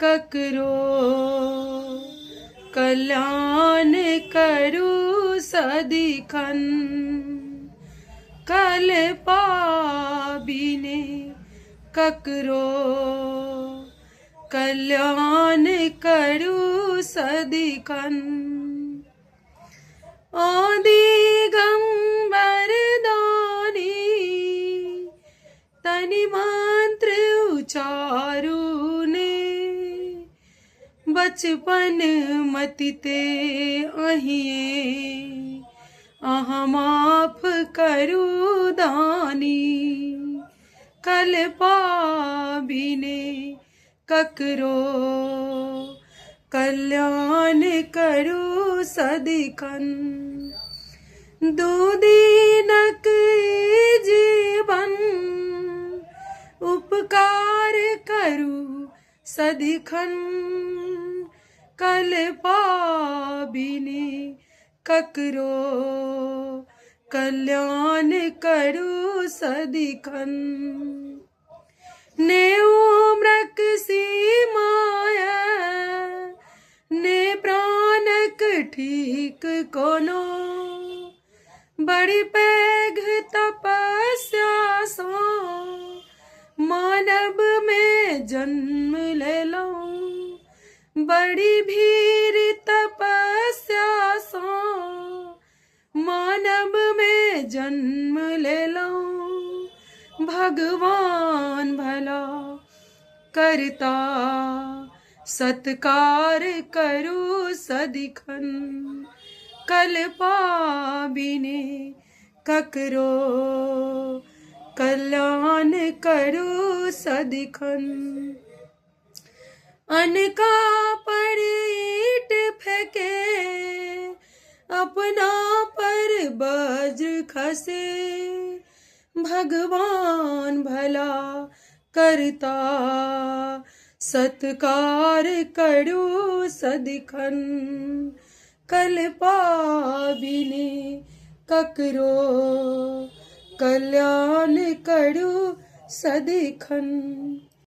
ककरो कल्याण करू सदिखन कल पाबिने ककरो कल्याण करू सदिखन ओ दिगंबर दानी तनि मंत्र उचारू ने बचपन मतिते अहिए अहाँ माफ करू दानी कल पाबिने ककरो कल्याण करू सदिखन दुदीनक जीवन उपकार करू सदिखन कल पाबिने ककरो कल्याण करू सदिखन ने उम्रक सीमाया ने प्राणक ठीक कोनो बड़ी पैघ तपस्या सा मानव में जन्म लेलौ बड़ी भीड़ तपस्या सा मानव में जन्म लेलौ भगवान भला करता सत्कार करू सदिखन कल पाबिने ककरो कल्याण करू सदिखन अनका पर ईंट फेंके अपना पर वज्र खसे भगवान भला करता सत्कार करू सदिखन कल पाबिने ककरो कल्याण करू सदिखन।